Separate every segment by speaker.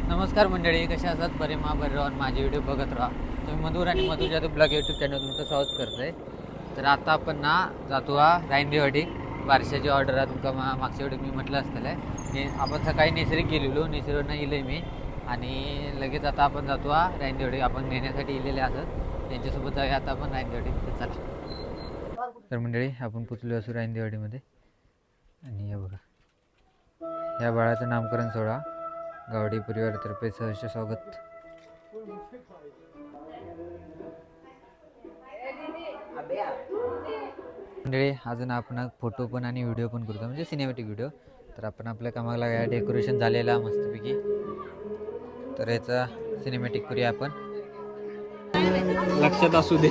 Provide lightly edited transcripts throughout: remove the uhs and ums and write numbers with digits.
Speaker 1: नमस्कार मंडळी, कशा असतात? बरे बरे राहून माझे व्हिडिओ बघत राहा. तुम्ही मधुर आणि मधुर जादू ब्लॉग यूट्यूब चॅनल तुमचं स्वागत करतोय. तर आता आपण ना जातो रायंदेवाडी बारशाची ऑर्डर आहे. तुमका मागच्या वेळी मी म्हटलं असतं की आपण सकाळी नेसरीक गेलेलो, नेसरीवरनं इले मी आणि लगेच आता आपण जातो रायंदेवाडी. आपण नेण्यासाठी इलेले असत त्यांच्यासोबत जाऊया आता आपण रायंदेवाडी. चला तर मंडळी, आपण पोचलो असू रायंदेवाडीमध्ये. आणि हे बघा, या बाळाचं नामकरण सोहळा गावडी परिवारातर्फे सहर्ष स्वागत. मंडळी, अजून आपण फोटो पण आणि व्हिडिओ पण करतो, म्हणजे सिनेमॅटिक व्हिडिओ. तर आपण आपल्या कामाला या डेकोरेशन झालेला मस्तपैकी, तर याचा सिनेमॅटिक करूया आपण.
Speaker 2: लक्षात असू दे.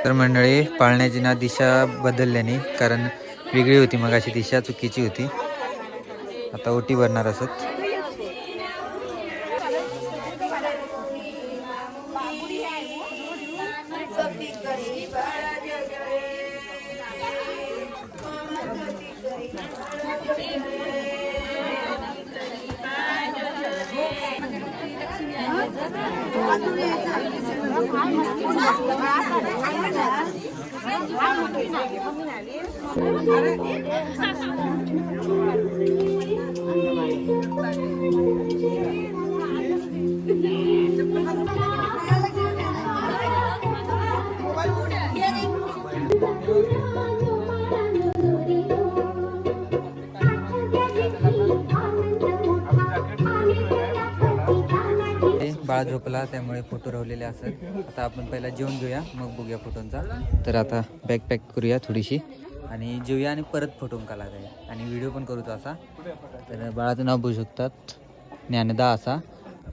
Speaker 1: तर मंडळी, पाळण्याची ना दिशा बदलल्याने, कारण वेगळी होती मगाशी दिशा, चुकीची होती. आता ओटी भरणार असत. बाळ झोपला त्यामुळे फोटो राहिलेले असत. आता आपण पहिला जेवून घेऊया, मग बघूया फोटोंचा. तर आता बॅग पॅक करूया थोडीशी आणि जेवूया आणि परत फोटो काढला जाईल आणि व्हिडिओ पण करूचा असा. तर बाळाचं नाव बघू शकतात, ज्ञानदा असा.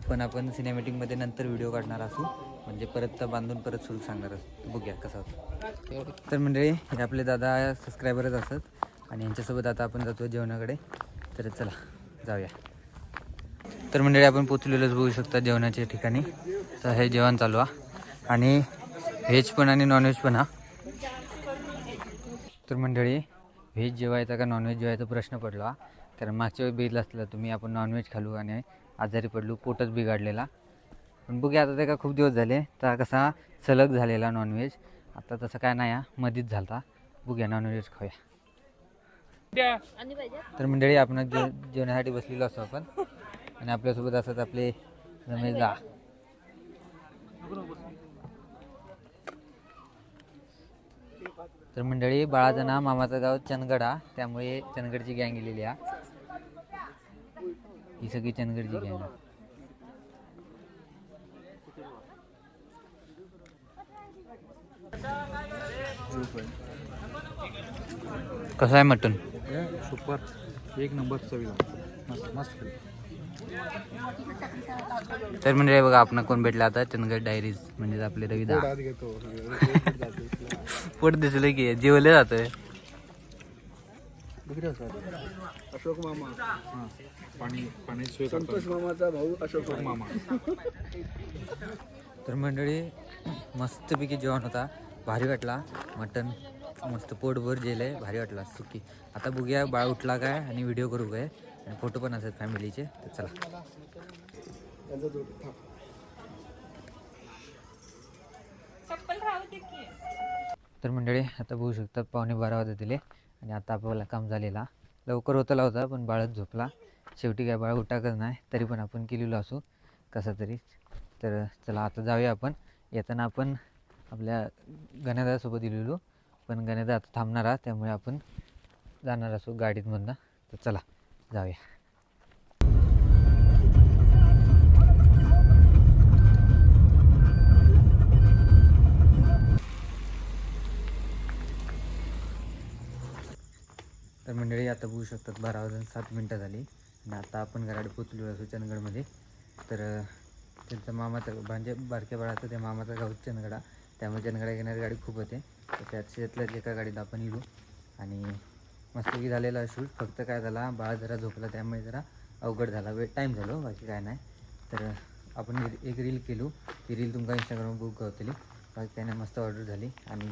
Speaker 1: पण आपण सिनेमॅटिकमध्ये नंतर व्हिडिओ काढणार असू, म्हणजे परत बांधून परत सुरू सांगणार असू. बघूया कसं होतं. तर मंडळी, हे आपले दादा सबस्क्रायबरच असत आणि यांच्यासोबत आता आपण जातो जेवणाकडे. तर चला जाऊया. तर मंडळी, आपण पोचलेलोच बघू शकता जेवणाच्या ठिकाणी. तर हे जेवण चालू आहे आणि व्हेज पण आणि नॉनव्हेज पण हा. तर मंडळी, व्हेज जेवायचा का नॉनव्हेज जेवायचा प्रश्न पडला, कारण मागच्या वेळी बघितलं असलं तुम्ही, आपण नॉनव्हेज खाल्लो आणि आजारी पडलो, पोटच बिघडलेला. पण बघूया आता, ते का खूप दिवस झाले तर कसा सलग झालेला नॉनव्हेज. आता तसं काय नाही, मध्येच झालता. बघूया नॉनव्हेज खाऊया. तर मंडळी, आपण जेवणासाठी बसलेलो असतो आपण आणि आपल्यासोबत असतात आपले रमेश दा. तर मंडळी, बाळाचं नाव, मामाचं गाव चंदगडा, त्यामुळे चंदगडची गँग गेलेली आहे. ही सगळी चंदगडची गँग. कसं आहे मटन?
Speaker 2: सुपर, एक नंबर चवीला, मस्त मस्त.
Speaker 1: तर म्हणजे बघा, आपण कोण भेटला आता, चंदगड डायरीज म्हणजे आपले रविदा. पोट दिसलं की जेवले जातोय.
Speaker 2: अशोक मामा, पाणी संतोष मामाचा भाऊ अशोक मामा.
Speaker 1: तर मंडळी, मस्तपैकी जेवण होता, भारी वाटला. मटन मस्त पोटभर जेलंय, भारी वाटला सुकी. आता बघूया बाळ उठला काय आणि व्हिडिओ करू काय आणि फोटो पण असतात फॅमिलीचे. तर चला. तर मंडळी, आता बघू शकतात 11:15 वाजत दिले आणि आता आपल्याला काम झालेला. लवकर होता होता पण बाळच झोपला. शेवटी काय बाळ उठाकच नाही, तरी पण आपण केलेलो असू कसा तरी. तर चला आता जाऊया आपण. येताना आपण आपल्या गण्यादासोबत दिलेलो, पण गण्यादा आता थांबणार, त्यामुळे आपण जाणार असू गाडीतमधनं. तर चला जाऊया. तर मंडळी आता बघू शकतात 12 वाजून 7 मिनटं झाली आणि आता आपण घराकडे पोचलो असू चंदगडमध्ये. तर त्यांचा मामाचं म्हणजे बारक्या बाळाचं त्या मामाचा गाव चंदगडा, त्यामुळे चंदगडा येणारी गाडी खूप होते. तर त्यातल्याच एका गाडीत आपण येऊ आणि मस्तपैकी झालेला शूट. फक्त काय झाला, बाळ जरा झोपला त्यामुळे जरा अवघड झाला, टाईम झालो, बाकी काय नाही. तर आपण एक रील केलो, ती रील तुमका इंस्टाग्रामवर बुक गावतली. बाकी काय नाही, मस्त ऑर्डर झाली. आणि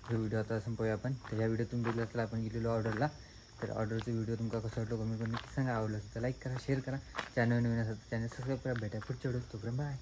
Speaker 1: हे व्हिडिओ आता संपवूया आपण. तर ह्या व्हिडिओ तुम्ही बघितलं असला आपण गेलेलो ऑर्डरला. तर ऑर्डरचा व्हिडिओ तुमका कसं वाटलं कमेंट करून नक्की सांगा. आवडलं असेल तर लाईक करा, शेअर करा. चॅनल नवीन असेल तर चॅनल सबस्क्राईब करा. भेटा पुढच्या व्हिडिओ, तोपर्यंत बाय.